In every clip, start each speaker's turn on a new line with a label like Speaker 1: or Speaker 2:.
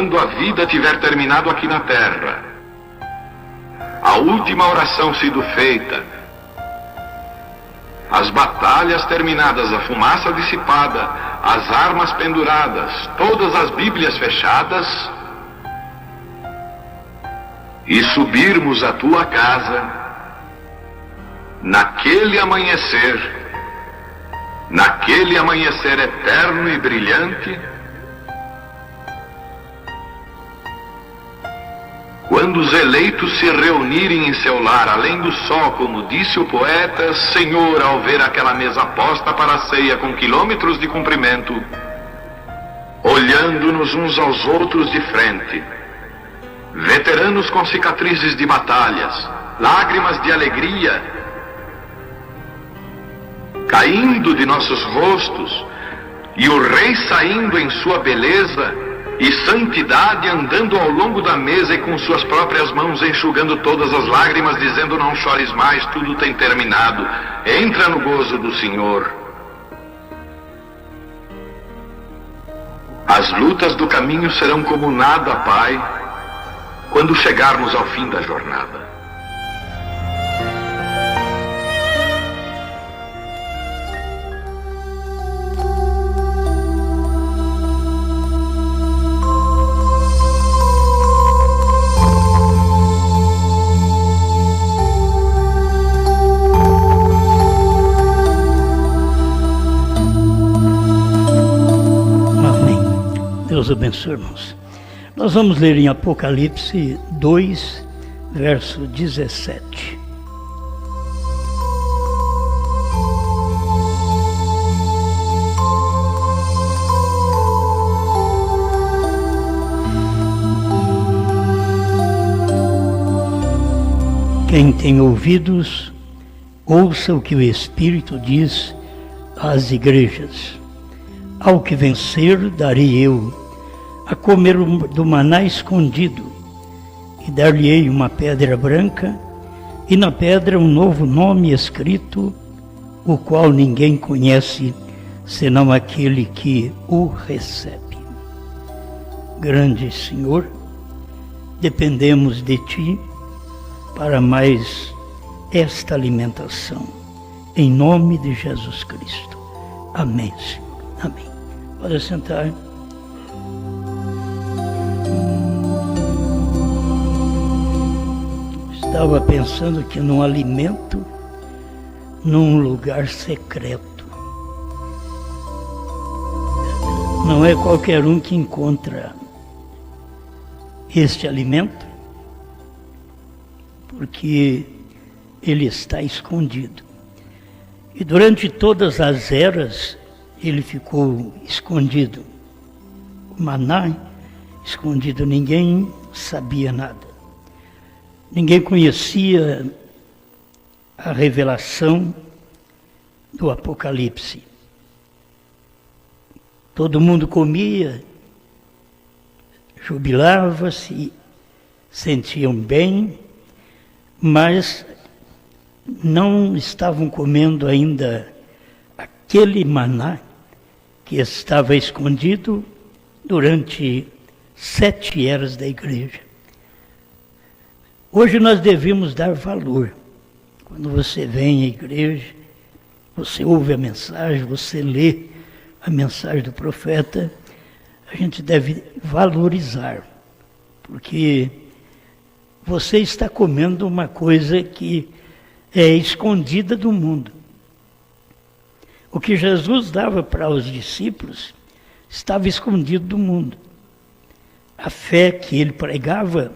Speaker 1: quando a vida tiver terminado aqui na terra, a última oração sido feita, as batalhas terminadas, a fumaça dissipada, as armas penduradas, todas as Bíblias fechadas, e subirmos à tua casa, naquele amanhecer eterno e brilhante, quando os eleitos se reunirem em seu lar, além do sol, como disse o poeta, Senhor, ao ver aquela mesa posta para a ceia com quilômetros de comprimento, olhando-nos uns aos outros de frente, veteranos com cicatrizes de batalhas, lágrimas de alegria caindo de nossos rostos, e o rei saindo em sua beleza e santidade, andando ao longo da mesa e com suas próprias mãos enxugando todas as lágrimas, dizendo: não chores mais, tudo tem terminado, entra no gozo do Senhor. As lutas do caminho serão como nada, Pai, quando chegarmos ao fim da jornada.
Speaker 2: Deus abençoe, irmãos. Nós vamos ler em Apocalipse 2, verso 17. Quem tem ouvidos, ouça o que o Espírito diz às igrejas. Ao que vencer, darei eu a comer do maná escondido, e dar-lhe-ei uma pedra branca, e na pedra um novo nome escrito, o qual ninguém conhece, senão aquele que o recebe. Grande Senhor, dependemos de Ti para mais esta alimentação, em nome de Jesus Cristo. Amém, Senhor. Amém. Pode sentar. Estava pensando que num alimento, num lugar secreto. Não é qualquer um que encontra este alimento, porque ele está escondido. E durante todas as eras, ele ficou escondido. O maná, escondido, ninguém sabia nada. Ninguém conhecia a revelação do Apocalipse. Todo mundo comia, jubilava-se, sentiam bem, mas não estavam comendo ainda aquele maná que estava escondido durante 7 eras da igreja. Hoje nós devemos dar valor. Quando você vem à igreja, você ouve a mensagem, você lê a mensagem do profeta, a gente deve valorizar, porque você está comendo uma coisa que é escondida do mundo. O que Jesus dava para os discípulos estava escondido do mundo. A fé que ele pregava,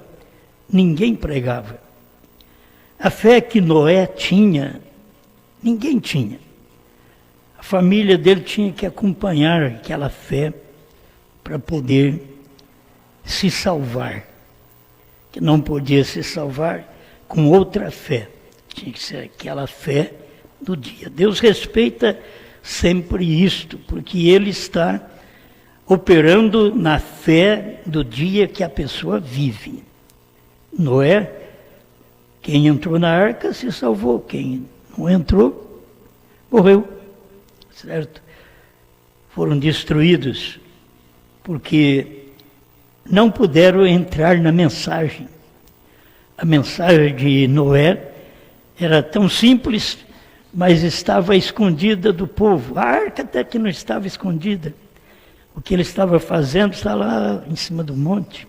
Speaker 2: ninguém pregava. A fé que Noé tinha, ninguém tinha. A família dele tinha que acompanhar aquela fé para poder se salvar. Que não podia se salvar com outra fé. Tinha que ser aquela fé do dia. Deus respeita sempre isto, porque Ele está operando na fé do dia que a pessoa vive. Noé, quem entrou na arca se salvou, quem não entrou, morreu, certo? Foram destruídos, porque não puderam entrar na mensagem. A mensagem de Noé era tão simples, mas estava escondida do povo. A arca até que não estava escondida. O que ele estava fazendo está lá em cima do monte.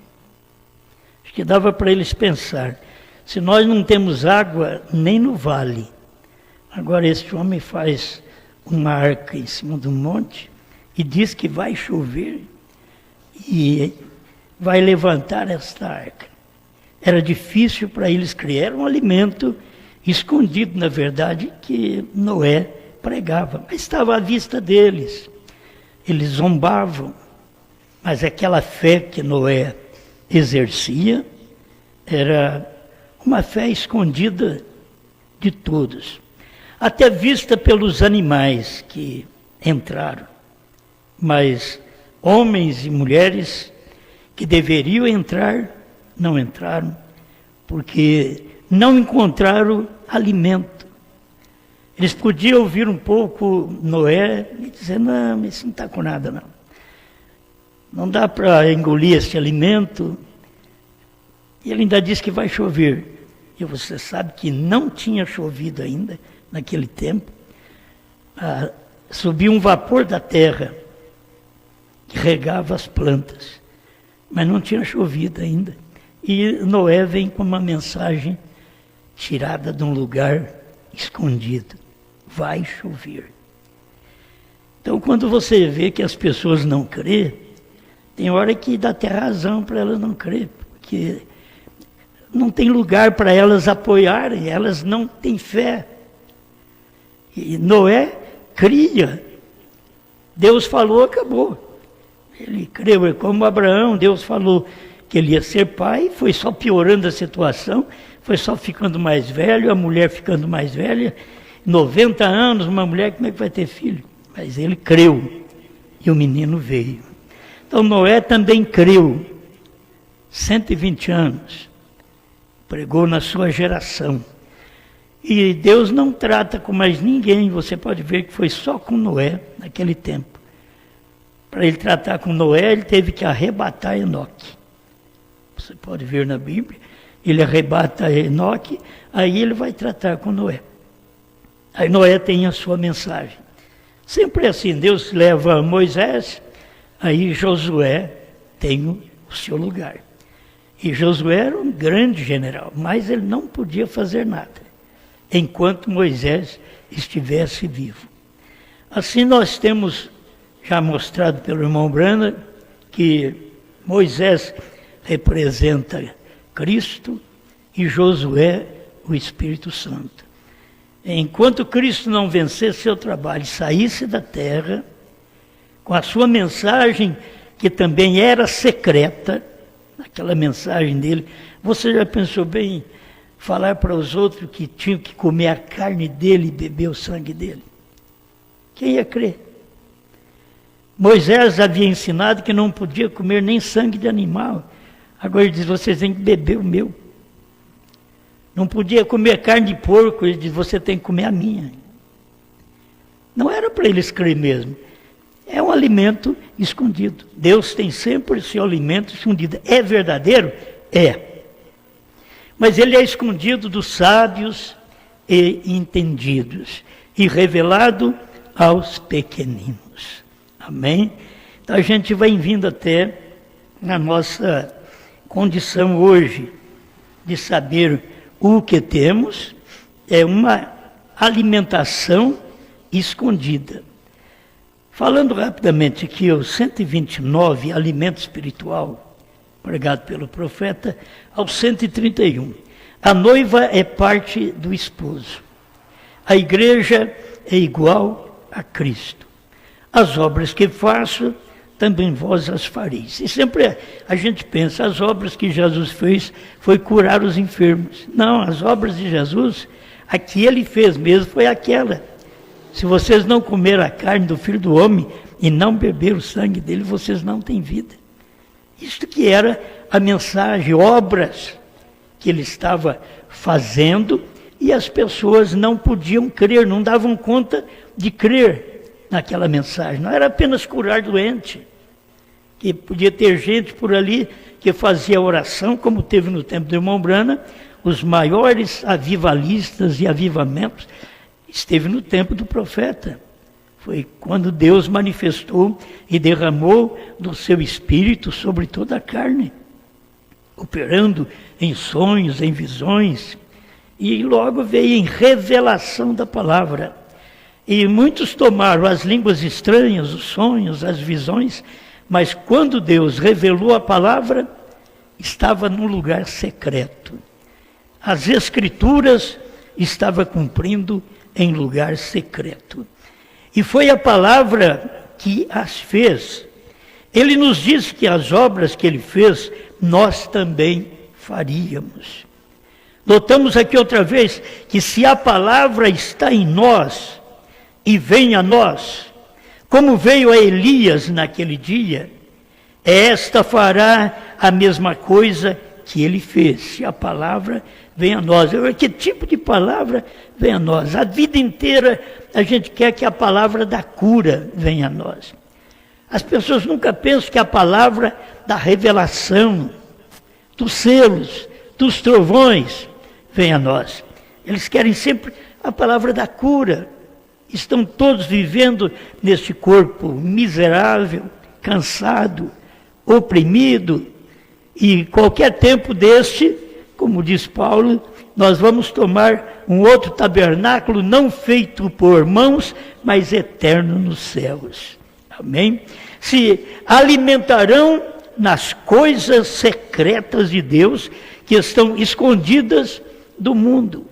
Speaker 2: Acho que dava para eles pensar, se nós não temos água nem no vale, agora este homem faz uma arca em cima do monte e diz que vai chover e vai levantar esta arca. Era difícil para eles crer, era um alimento escondido, na verdade, que Noé pregava, mas estava à vista deles. Eles zombavam, mas aquela fé que Noé exercia era uma fé escondida de todos, até vista pelos animais que entraram, mas homens e mulheres que deveriam entrar, não entraram, porque não encontraram alimento. Eles podiam ouvir um pouco Noé e dizer, não, isso não está com nada, não. Não dá para engolir esse alimento. E ele ainda diz que vai chover. E você sabe que não tinha chovido ainda naquele tempo. Subia um vapor da terra que regava as plantas, mas não tinha chovido ainda. E Noé vem com uma mensagem tirada de um lugar escondido. Vai chover. Então, quando você vê que as pessoas não crêem, tem hora que dá até razão para elas não crerem, porque não tem lugar para elas apoiarem, elas não têm fé. E Noé cria. Deus falou, acabou. Ele creu, é como Abraão, Deus falou que ele ia ser pai, foi só piorando a situação, foi só ficando mais velho, a mulher ficando mais velha, 90 anos, uma mulher, como é que vai ter filho? Mas ele creu, e o menino veio. Então Noé também creu, 120 anos, pregou na sua geração. E Deus não trata com mais ninguém, você pode ver que foi só com Noé naquele tempo. Para ele tratar com Noé, ele teve que arrebatar Enoque. Você pode ver na Bíblia, ele arrebata Enoque, aí ele vai tratar com Noé. Aí Noé tem a sua mensagem. Sempre assim, Deus leva Moisés, aí Josué tem o seu lugar. E Josué era um grande general, mas ele não podia fazer nada, enquanto Moisés estivesse vivo. Assim nós temos já mostrado pelo irmão Brana que Moisés representa Cristo e Josué o Espírito Santo. Enquanto Cristo não vencesse seu trabalho e saísse da terra, com a sua mensagem, que também era secreta, aquela mensagem dele, você já pensou bem falar para os outros que tinham que comer a carne dele e beber o sangue dele? Quem ia crer? Moisés havia ensinado que não podia comer nem sangue de animal. Agora ele diz, vocês têm que beber o meu. Não podia comer carne de porco, ele diz, você tem que comer a minha. Não era para eles crer mesmo. É um alimento escondido. Deus tem sempre o seu alimento escondido. É verdadeiro? É. Mas ele é escondido dos sábios e entendidos e revelado aos pequeninos. Amém? Então a gente vai vindo até na nossa condição hoje de saber o que temos, é uma alimentação escondida. Falando rapidamente aqui, o 129, alimento espiritual, pregado pelo profeta, ao 131. A noiva é parte do esposo. A igreja é igual a Cristo. As obras que faço, também vós as fareis. E sempre a gente pensa, as obras que Jesus fez foi curar os enfermos. Não, as obras de Jesus, a que ele fez mesmo foi aquela. Se vocês não comerem a carne do Filho do Homem e não beber o sangue dele, vocês não têm vida. Isto que era a mensagem, obras que ele estava fazendo, e as pessoas não podiam crer, não davam conta de crer naquela mensagem. Não era apenas curar doente, que podia ter gente por ali que fazia oração, como teve no tempo do irmão Brana, os maiores avivalistas e avivamentos, esteve no tempo do profeta. Foi quando Deus manifestou e derramou do seu Espírito sobre toda a carne, operando em sonhos, em visões, e logo veio em revelação da palavra. E muitos tomaram as línguas estranhas, os sonhos, as visões, mas quando Deus revelou a palavra, estava num lugar secreto. As Escrituras estava cumprindo em lugar secreto. E foi a palavra que as fez. Ele nos diz que as obras que ele fez, nós também faríamos. Notamos aqui outra vez que se a palavra está em nós e vem a nós, como veio a Elias naquele dia, esta fará a mesma coisa que ele fez. Se a palavra vem a nós. Que tipo de palavra vem a nós? A vida inteira a gente quer que a palavra da cura venha a nós. As pessoas nunca pensam que a palavra da revelação, dos selos, dos trovões, vem a nós. Eles querem sempre a palavra da cura. Estão todos vivendo neste corpo miserável, cansado, oprimido, e qualquer tempo deste, como diz Paulo, nós vamos tomar um outro tabernáculo, não feito por mãos, mas eterno nos céus. Amém? Se alimentarão nas coisas secretas de Deus, que estão escondidas do mundo.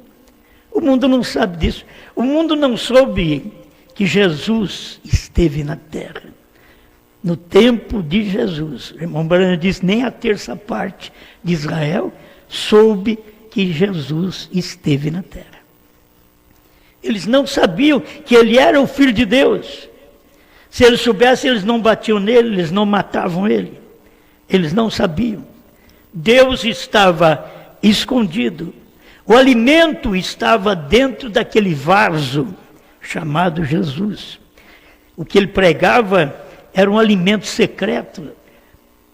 Speaker 2: O mundo não sabe disso. O mundo não soube que Jesus esteve na terra. No tempo de Jesus, o irmão Brana diz, nem a terça parte de Israel soube que Jesus esteve na terra. Eles não sabiam que ele era o Filho de Deus. Se eles soubessem, eles não batiam nele, eles não matavam ele. Eles não sabiam. Deus estava escondido. O alimento estava dentro daquele vaso chamado Jesus. O que ele pregava era um alimento secreto.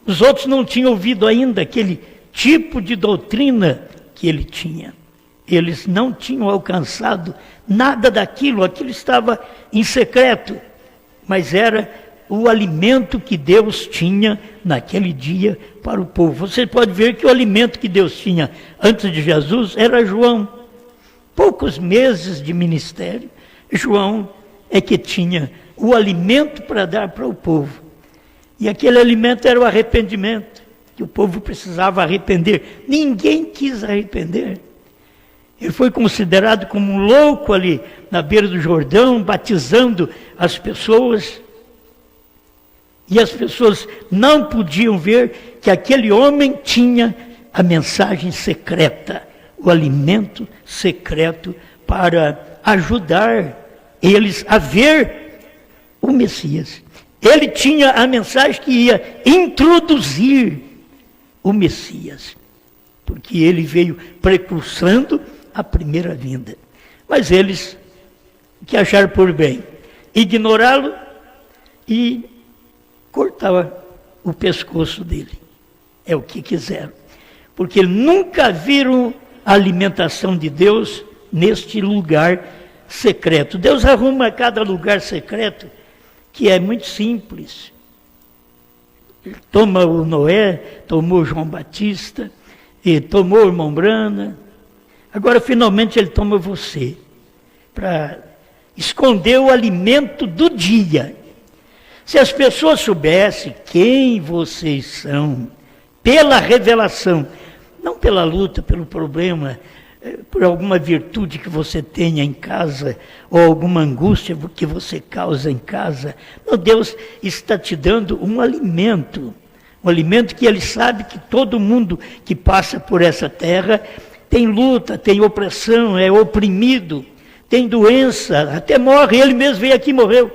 Speaker 2: Os outros não tinham ouvido ainda aquele tipo de doutrina que ele tinha. Eles não tinham alcançado nada daquilo, aquilo estava em secreto. Mas era o alimento que Deus tinha naquele dia para o povo. Você pode ver que o alimento que Deus tinha antes de Jesus era João. Poucos meses de ministério, João é que tinha o alimento para dar para o povo. E aquele alimento era o arrependimento, que o povo precisava arrepender. Ninguém quis arrepender. Ele foi considerado como um louco ali na beira do Jordão, batizando as pessoas. E as pessoas não podiam ver que aquele homem tinha a mensagem secreta, o alimento secreto para ajudar eles a ver o Messias. Ele tinha a mensagem que ia introduzir o Messias, porque ele veio precursando a primeira vinda. Mas eles que acharam por bem ignorá-lo e cortar o pescoço dele. É o que quiseram. Porque nunca viram a alimentação de Deus neste lugar secreto. Deus arruma cada lugar secreto que é muito simples. Ele toma o Noé, tomou João Batista, e tomou o irmão Brana. Agora, finalmente, ele toma você, para esconder o alimento do dia. Se as pessoas soubessem quem vocês são, pela revelação, não pela luta, pelo problema, por alguma virtude que você tenha em casa, ou alguma angústia que você causa em casa, não, Deus está te dando um alimento que Ele sabe que todo mundo que passa por essa terra tem luta, tem opressão, é oprimido, tem doença, até morre, Ele mesmo veio aqui e morreu.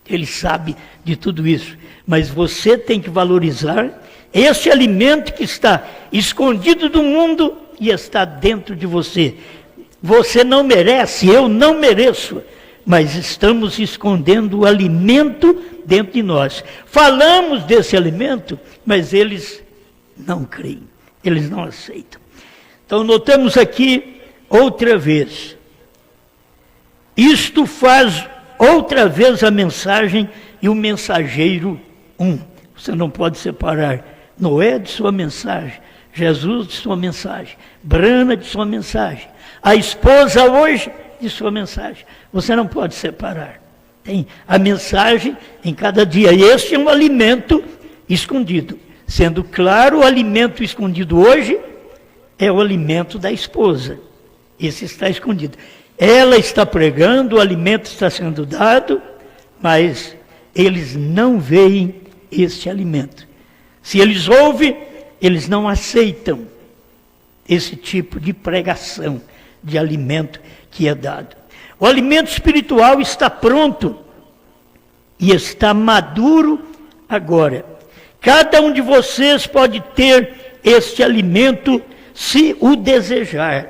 Speaker 2: Ele sabe de tudo isso, mas você tem que valorizar esse alimento que está escondido do mundo e está dentro de você. Você não merece, eu não mereço mas estamos escondendo o alimento dentro de nós. Falamos desse alimento, mas eles não creem, eles não aceitam. Então notamos aqui outra vez, isto faz outra vez a mensagem e o mensageiro um. Você não pode separar Noé de sua mensagem, Jesus de sua mensagem, Brana de sua mensagem, a esposa hoje de sua mensagem. Você não pode separar. Tem a mensagem em cada dia. E este é um alimento escondido. Sendo claro, o alimento escondido hoje é o alimento da esposa. Esse está escondido. Ela está pregando, o alimento está sendo dado, mas eles não veem este alimento. Se eles ouvem, eles não aceitam esse tipo de pregação, de alimento que é dado. O alimento espiritual está pronto e está maduro agora. Cada um de vocês pode ter este alimento se o desejar,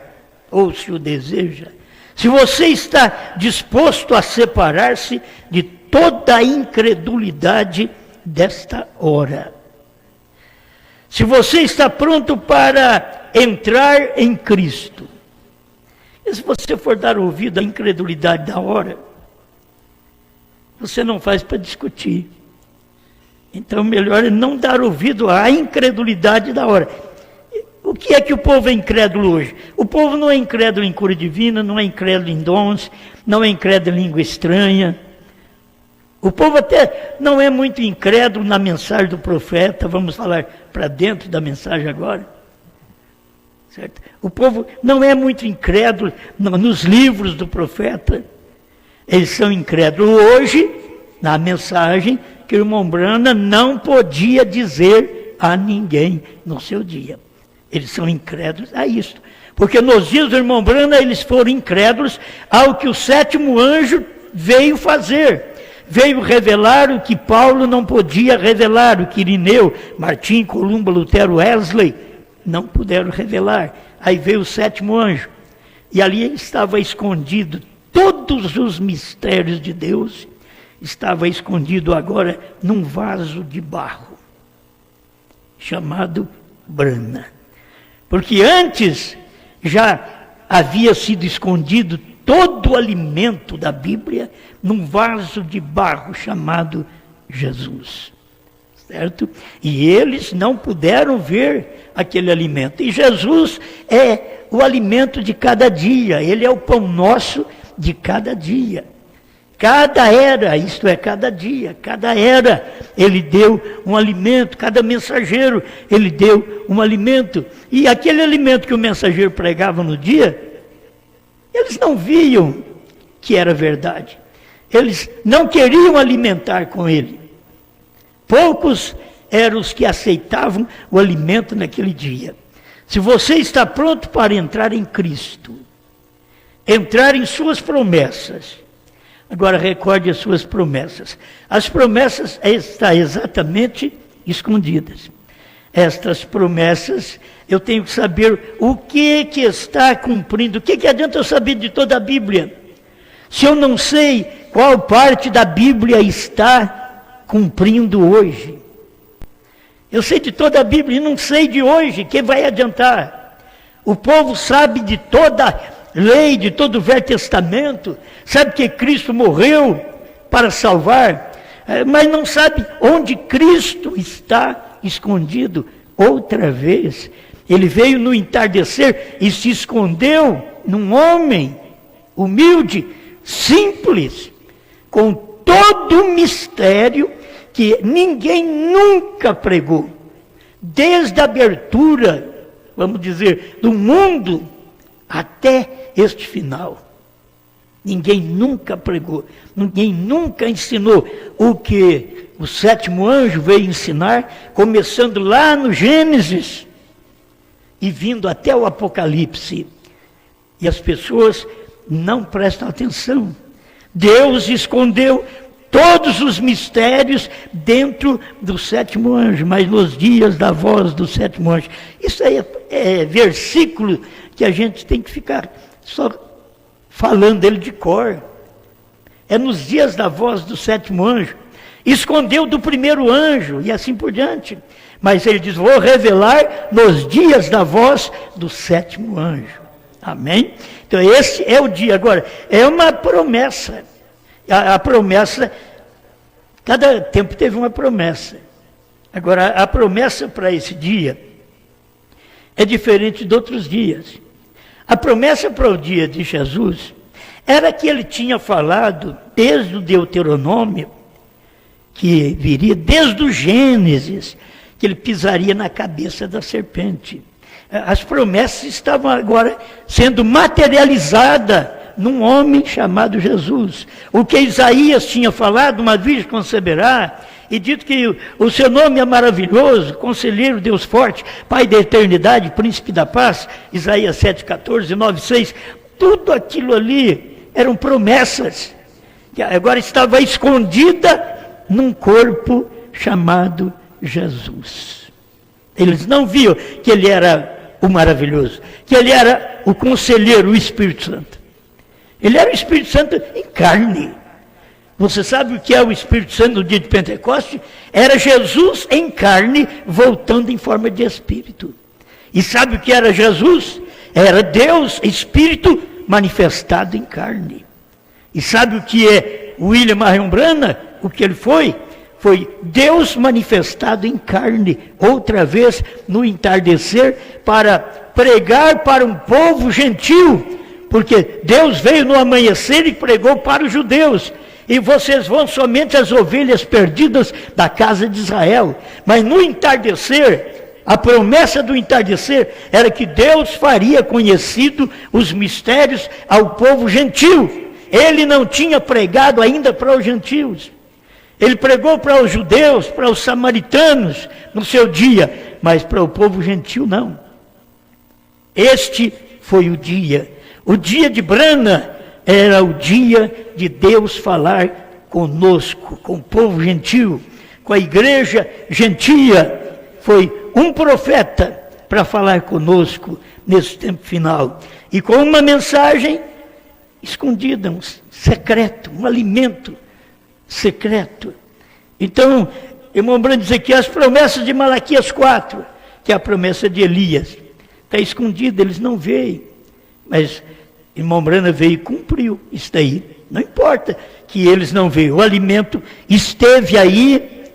Speaker 2: ou se o deseja. Se você está disposto a separar-se de toda a incredulidade desta hora. Se você está pronto para entrar em Cristo. E se você for dar ouvido à incredulidade da hora, você não faz para discutir. Então melhor é não dar ouvido à incredulidade da hora. O que é que o povo é incrédulo hoje? O povo não é incrédulo em cura divina, não é incrédulo em dons, não é incrédulo em língua estranha. O povo até não é muito incrédulo na mensagem do profeta, vamos falar para dentro da mensagem agora. Certo? O povo não é muito incrédulo nos livros do profeta. Eles são incrédulos hoje, na mensagem que o irmão Brana não podia dizer a ninguém no seu dia. Eles são incrédulos a isto. Porque nos dias do irmão Brana, eles foram incrédulos ao que o sétimo anjo veio fazer. Veio revelar o que Paulo não podia revelar, o que Irineu, Martim, Columba, Lutero, Wesley não puderam revelar. Aí veio o sétimo anjo. E ali estava escondido todos os mistérios de Deus. Estava escondido agora num vaso de barro, chamado Brana. Porque antes já havia sido escondido todo o alimento da Bíblia num vaso de barro chamado Jesus. Certo? E eles não puderam ver aquele alimento. E Jesus é o alimento de cada dia, ele é o pão nosso de cada dia. Cada era, isto é, cada dia, cada era, ele deu um alimento, cada mensageiro, ele deu um alimento. E aquele alimento que o mensageiro pregava no dia, eles não viam que era verdade. Eles não queriam alimentar com ele. Poucos eram os que aceitavam o alimento naquele dia. Se você está pronto para entrar em Cristo, entrar em suas promessas, agora recorde as suas promessas. As promessas estão exatamente escondidas. Estas promessas, eu tenho que saber o que está cumprindo. O que adianta eu saber de toda a Bíblia? Se eu não sei qual parte da Bíblia está cumprindo hoje. Eu sei de toda a Bíblia e não sei de hoje, que vai adiantar? O povo sabe de toda a lei, de todo o Velho Testamento, sabe que Cristo morreu para salvar, mas não sabe onde Cristo está escondido. Outra vez, ele veio no entardecer e se escondeu num homem humilde, simples, com todo o mistério que ninguém nunca pregou, desde a abertura, vamos dizer, do mundo até este final. Ninguém nunca pregou, ninguém nunca ensinou o que o sétimo anjo veio ensinar, começando lá no Gênesis e vindo até o Apocalipse. E as pessoas não prestam atenção. Deus escondeu todos os mistérios dentro do sétimo anjo, mas nos dias da voz do sétimo anjo. Isso aí é versículo que a gente tem que ficar só falando dele de cor. é nos dias da voz do sétimo anjo. Escondeu do primeiro anjo e assim por diante. Mas ele diz, vou revelar nos dias da voz do sétimo anjo. Amém? Então esse é o dia. Agora, é uma promessa. A promessa, cada tempo teve uma promessa. Agora, a promessa para esse dia é diferente de outros dias. A promessa para o dia de Jesus era que ele tinha falado desde o Deuteronômio, que viria desde o Gênesis, que ele pisaria na cabeça da serpente. As promessas estavam agora sendo materializadas num homem chamado Jesus. O que Isaías tinha falado, uma virgem conceberá, e dito que o seu nome é maravilhoso, Conselheiro, Deus forte, Pai da eternidade, Príncipe da paz, Isaías 7,14, 9,6, tudo aquilo ali eram promessas, que agora estava escondida num corpo chamado Jesus. Eles não viam que ele era o maravilhoso, que ele era o conselheiro, o Espírito Santo. Ele era o Espírito Santo em carne. Você sabe o que é o Espírito Santo no dia de Pentecostes? Era Jesus em carne, voltando em forma de Espírito. E sabe o que era Jesus? Era Deus, Espírito manifestado em carne. E sabe o que é William Marion Branham? O que ele foi? Foi Deus manifestado em carne, outra vez no entardecer, para pregar para um povo gentil, porque Deus veio no amanhecer e pregou para os judeus, e vocês vão somente as ovelhas perdidas da casa de Israel. Mas no entardecer, a promessa do entardecer era que Deus faria conhecido os mistérios ao povo gentil. Ele não tinha pregado ainda para os gentios. Ele pregou para os judeus, para os samaritanos no seu dia, mas para o povo gentil não. Este foi o dia. O dia de Branham era o dia de Deus falar conosco, com o povo gentil, com a igreja gentia. Foi um profeta para falar conosco nesse tempo final. E com uma mensagem escondida, um secreto, um alimento secreto. Então, irmão Branham diz aqui as promessas de Malaquias 4, que é a promessa de Elias. Está escondida, eles não veem. Mas irmão Branham veio e cumpriu isso daí. Não importa que eles não veem. O alimento esteve aí,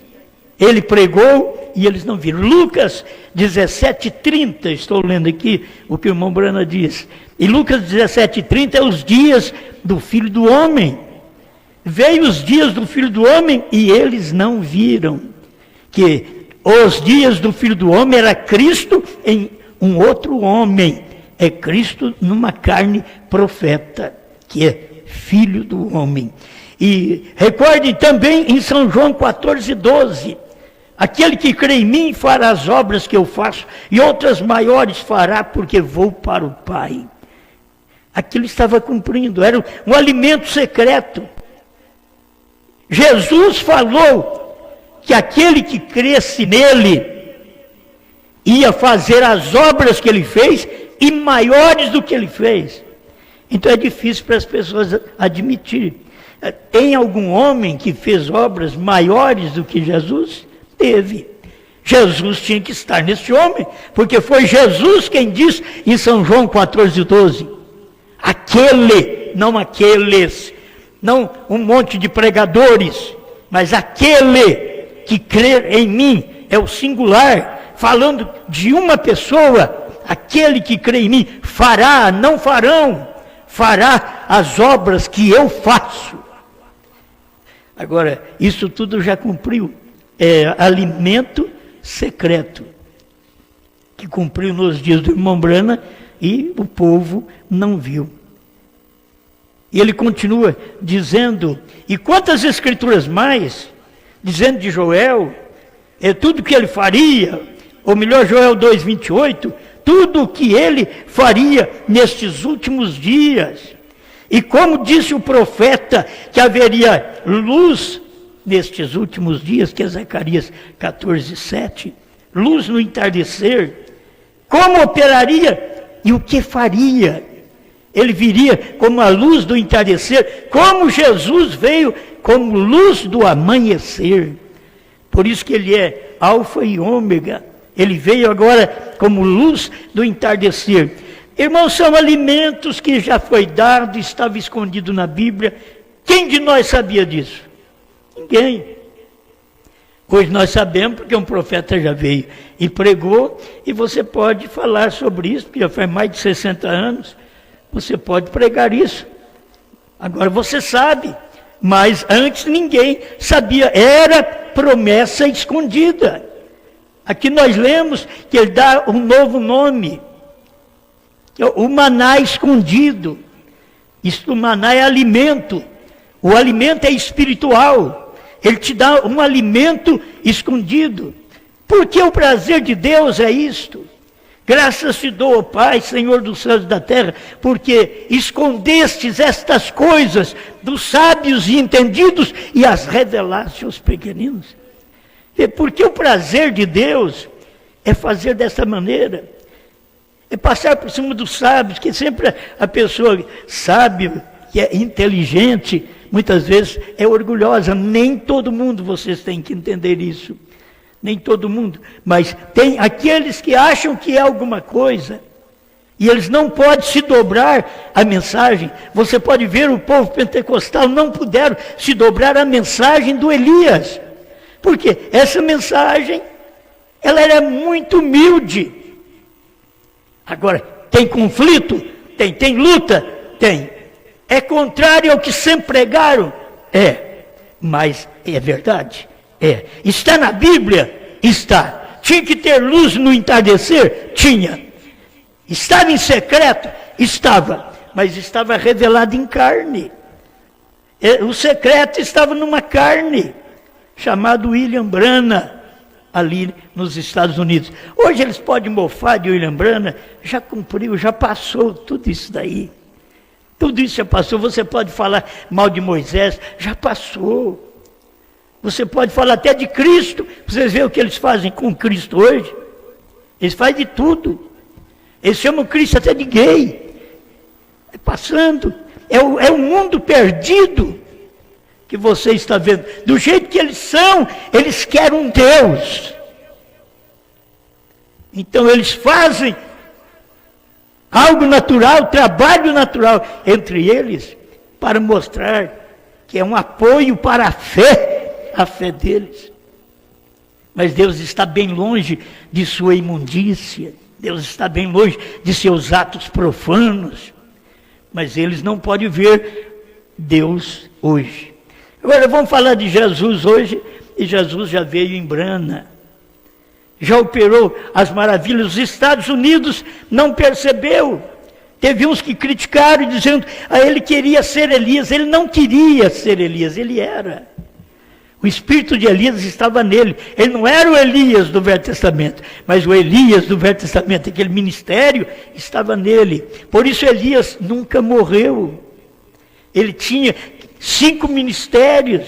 Speaker 2: ele pregou e eles não viram. Lucas 17:30, estou lendo aqui o que o irmão Branham diz. E Lucas 17:30 é os dias do Filho do Homem. Veio os dias do Filho do Homem e eles não viram. Que os dias do Filho do Homem era Cristo em um outro homem. É Cristo numa carne profeta, que é Filho do Homem. E recordem também em São João 14:12. Aquele que crê em mim fará as obras que eu faço, e outras maiores fará, porque vou para o Pai. Aquilo estava cumprindo, era um alimento secreto. Jesus falou que aquele que cresce nele ia fazer as obras que ele fez e maiores do que ele fez. Então é difícil para as pessoas admitir. Tem algum homem que fez obras maiores do que Jesus? Teve. Jesus tinha que estar nesse homem, porque foi Jesus quem disse em São João 14:12. Aquele, não aqueles, não um monte de pregadores, mas aquele que crer em mim, é o singular, falando de uma pessoa. Aquele que crê em mim fará, não farão, fará as obras que eu faço. Agora, isso tudo já cumpriu. É alimento secreto, que cumpriu nos dias do irmão Branham e o povo não viu. E ele continua dizendo, e quantas escrituras mais, dizendo de Joel, é tudo que ele faria, ou melhor, Joel 2:28, tudo o que ele faria nestes últimos dias. E como disse o profeta que haveria luz nestes últimos dias, que é Zacarias 14:7, luz no entardecer, como operaria e o que faria. ele viria como a luz do entardecer, como Jesus veio como luz do amanhecer. Por isso que ele é alfa e ômega. Ele veio agora como luz do entardecer. Irmãos, são alimentos que já foi dado, estava escondido na Bíblia. Quem de nós sabia disso? Ninguém. Hoje nós sabemos, porque um profeta já veio e pregou, e você pode falar sobre isso, porque já faz mais de 60 anos, você pode pregar isso. Agora você sabe, mas antes ninguém sabia, era promessa escondida. Aqui nós lemos que ele dá um novo nome, o maná escondido. O maná é alimento, o alimento é espiritual. Ele te dá um alimento escondido. Porque o prazer de Deus é isto. Graças te dou, ó Pai, Senhor dos céus e da terra, porque escondestes estas coisas dos sábios e entendidos e as revelaste aos pequeninos. E porque o prazer de Deus é fazer dessa maneira. É passar por cima dos sábios, que sempre a pessoa sábia, que é inteligente, muitas vezes é orgulhosa. Nem todo mundo, vocês têm que entender isso. Nem todo mundo. Mas tem aqueles que acham que é alguma coisa. E eles não podem se dobrar à mensagem. Você pode ver o povo pentecostal não puderam se dobrar à mensagem do Elias. Porque essa mensagem, ela era muito humilde. Agora, tem conflito? Tem. Tem luta? Tem. É contrário ao que sempre pregaram? É, mas é verdade. É. Está na Bíblia? Está. Tinha que ter luz no entardecer? Tinha. Estava em secreto? Estava. Mas estava revelado em carne. O secreto estava numa carne, chamado William Branham, ali nos Estados Unidos. Hoje eles podem mofar de William Branham, já cumpriu, já passou tudo isso daí. Tudo isso já passou. Você pode falar mal de Moisés, já passou. Você pode falar até de Cristo. Vocês veem o que eles fazem com Cristo hoje? Eles fazem de tudo. Eles chamam Cristo até de gay. É passando. É o mundo perdido que você está vendo. Do jeito que eles são, eles querem um Deus. Então eles fazem algo natural, trabalho natural entre eles, para mostrar que é um apoio para a fé deles. Mas Deus está bem longe de sua imundícia, Deus está bem longe de seus atos profanos, mas eles não podem ver Deus hoje. Agora vamos falar de Jesus hoje, e Jesus já veio em Branham. Já operou as maravilhas. Os Estados Unidos não percebeu. Teve uns que criticaram, dizendo que ele queria ser Elias. Ele não queria ser Elias, ele era. O espírito de Elias estava nele. Ele não era o Elias do Velho Testamento, mas o Elias do Velho Testamento, aquele ministério estava nele. Por isso Elias nunca morreu. Ele tinha 5 ministérios.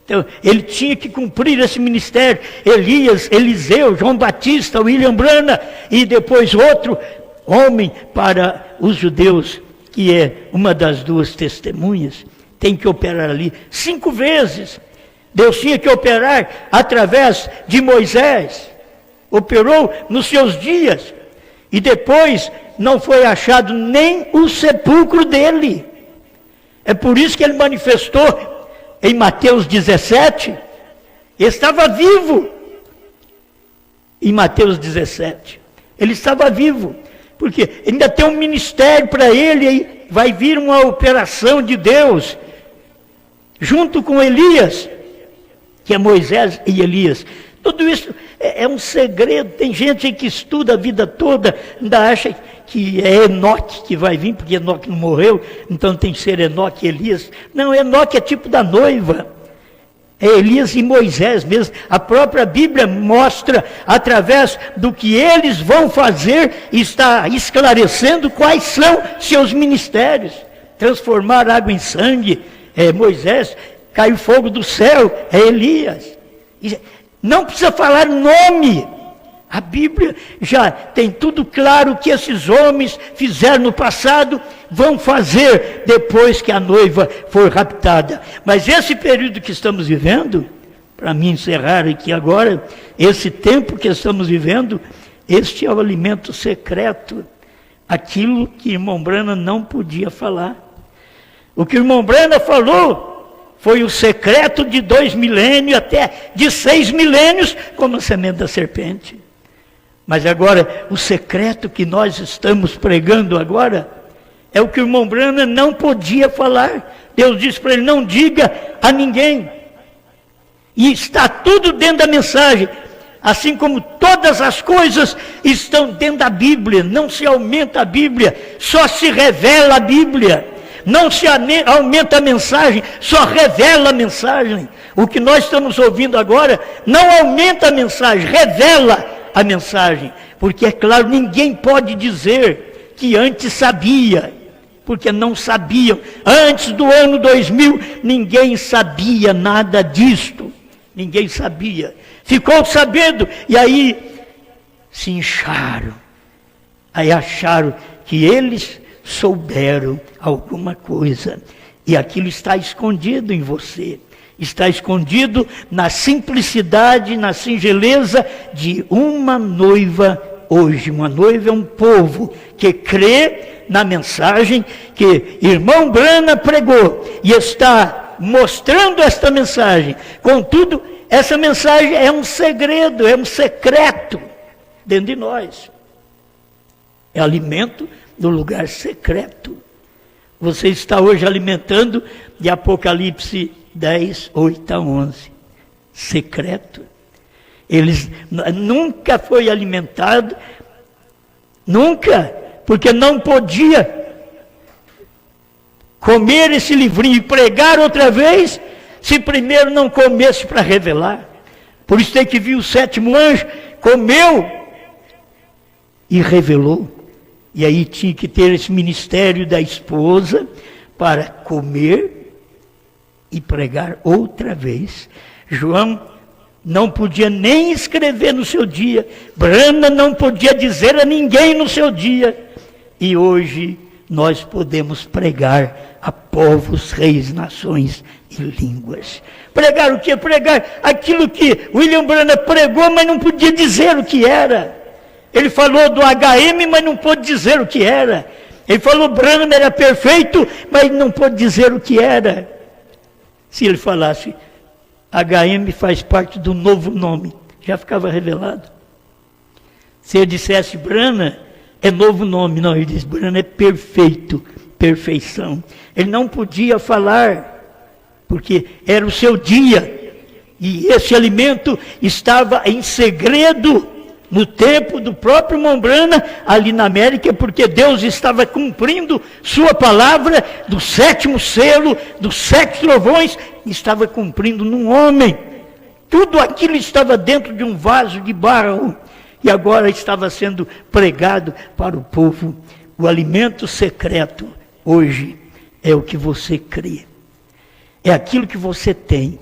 Speaker 2: Então, ele tinha que cumprir esse ministério. Elias, Eliseu, João Batista, William Branham, e depois outro homem para os judeus, que é uma das 2 testemunhas, tem que operar ali 5 vezes. Deus tinha que operar através de Moisés. Operou nos seus dias. E depois não foi achado nem o sepulcro dele. É por isso que ele manifestou em Mateus 17, estava vivo. Em Mateus 17, ele estava vivo, porque ainda tem um ministério para ele, e vai vir uma operação de Deus, junto com Elias, que é Moisés e Elias. Tudo isso é um segredo. Tem gente que estuda a vida toda, ainda acha que é Enoque que vai vir, porque Enoque não morreu, então tem que ser Enoque e Elias. Não, Enoque é tipo da noiva. É Elias e Moisés mesmo. A própria Bíblia mostra, através do que eles vão fazer, está esclarecendo quais são seus ministérios. Transformar água em sangue, é Moisés. Caiu fogo do céu, é Elias. Não precisa falar nome. A Bíblia já tem tudo claro que esses homens fizeram no passado, vão fazer depois que a noiva for raptada. Mas esse período que estamos vivendo, para mim encerrar aqui agora, esse tempo que estamos vivendo, este é o alimento secreto, aquilo que irmão Branham não podia falar. O que o irmão Branham falou foi o secreto de 2 milênios, até de 6 milênios, como a semente da serpente. Mas agora, o secreto que nós estamos pregando agora, é o que o irmão Branham não podia falar. Deus disse para ele, não diga a ninguém. E está tudo dentro da mensagem. Assim como todas as coisas estão dentro da Bíblia. Não se aumenta a Bíblia, só se revela a Bíblia. Não se aumenta a mensagem, só revela a mensagem. O que nós estamos ouvindo agora não aumenta a mensagem, revela a mensagem. Porque é claro, ninguém pode dizer que antes sabia, porque não sabiam. Antes do ano 2000, ninguém sabia nada disto. Ninguém sabia. Ficou sabendo, e aí se incharam. Aí acharam que eles souberam alguma coisa. E aquilo está escondido em você. Está escondido na simplicidade, na singeleza de uma noiva hoje. Uma noiva é um povo que crê na mensagem que irmão Branham pregou e está mostrando esta mensagem. Contudo, essa mensagem é um segredo, é um secreto dentro de nós. É alimento do lugar secreto. Você está hoje alimentando de Apocalipse 10, 8 a 11. Secreto. Eles nunca foi alimentado, nunca, porque não podia comer esse livrinho e pregar outra vez, se primeiro não comesse para revelar. Por isso tem que vir o 7º anjo, comeu e revelou. E aí tinha que ter esse ministério da esposa para comer e pregar outra vez. João não podia nem escrever no seu dia. Branham não podia dizer a ninguém no seu dia. E hoje nós podemos pregar a povos, reis, nações e línguas. Pregar o quê? Pregar aquilo que William Branham pregou, mas não podia dizer o que era. Ele falou do HM, mas não pôde dizer o que era. Ele falou que Branham era perfeito, mas não pôde dizer o que era. Se ele falasse, HM faz parte do novo nome, já ficava revelado. Se ele dissesse Branham, é novo nome. Não, ele diz, Branham é perfeito, perfeição. Ele não podia falar, porque era o seu dia. E esse alimento estava em segredo no tempo do próprio irmão Branham, ali na América, porque Deus estava cumprindo sua palavra, do 7º selo, dos 7 trovões, estava cumprindo num homem. Tudo aquilo estava dentro de um vaso de barro, e agora estava sendo pregado para o povo. O alimento secreto, hoje, é o que você crê. É aquilo que você tem,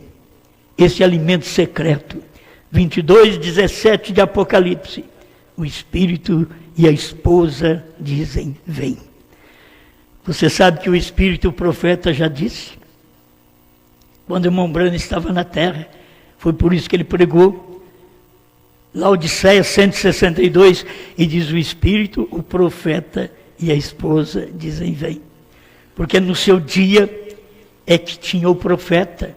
Speaker 2: esse alimento secreto. 22, 17 de Apocalipse. O Espírito e a esposa dizem, vem. Você sabe que o Espírito, o profeta, já disse. Quando o irmão Branham estava na terra, foi por isso que ele pregou. Laodiceia 162, e diz o Espírito, o profeta e a esposa dizem, vem. Porque no seu dia é que tinha o profeta.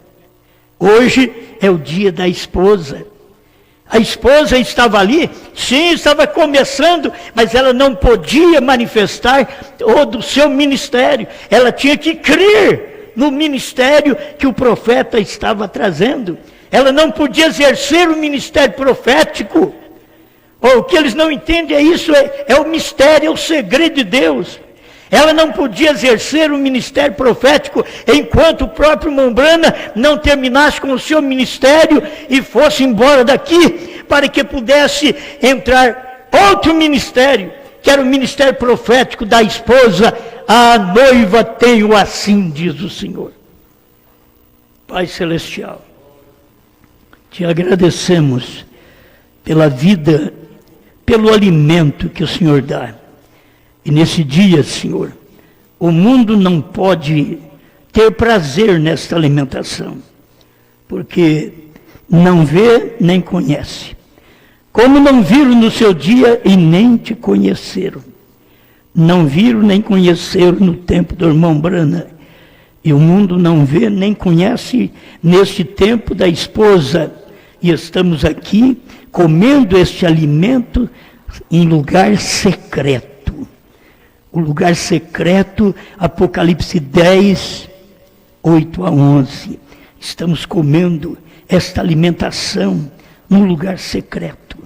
Speaker 2: Hoje é o dia da esposa. A esposa estava ali, sim, estava começando, mas ela não podia manifestar todo o seu ministério. Ela tinha que crer no ministério que o profeta estava trazendo. Ela não podia exercer o ministério profético. O que eles não entendem é isso, é o mistério, é o segredo de Deus. Ela não podia exercer o ministério profético enquanto o próprio irmão Branham não terminasse com o seu ministério e fosse embora daqui, para que pudesse entrar outro ministério, que era o ministério profético da esposa. A noiva tenho assim, diz o Senhor. Pai Celestial, te agradecemos pela vida pelo alimento que o Senhor dá. E nesse dia, Senhor, o mundo não pode ter prazer nesta alimentação, porque não vê nem conhece. Como não viram no seu dia e nem te conheceram. Não viram nem conheceram no tempo do irmão Brana. E o mundo não vê nem conhece neste tempo da esposa. E estamos aqui comendo este alimento em lugar secreto. O lugar secreto, Apocalipse 10, 8 a 11. Estamos comendo esta alimentação num lugar secreto.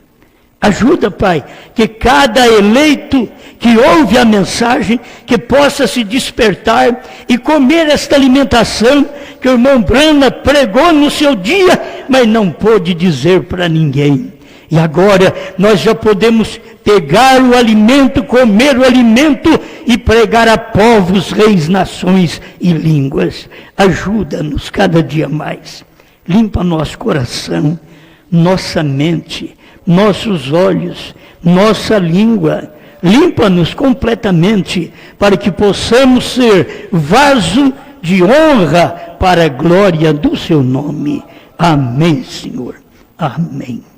Speaker 2: Ajuda, Pai, que cada eleito que ouve a mensagem, que possa se despertar e comer esta alimentação que o irmão Brana pregou no seu dia, mas não pôde dizer para ninguém. E agora nós já podemos pegar o alimento, comer o alimento e pregar a povos, reis, nações e línguas. Ajuda-nos cada dia mais. Limpa nosso coração, nossa mente, nossos olhos, nossa língua. Limpa-nos completamente para que possamos ser vaso de honra para a glória do seu nome. Amém, Senhor. Amém.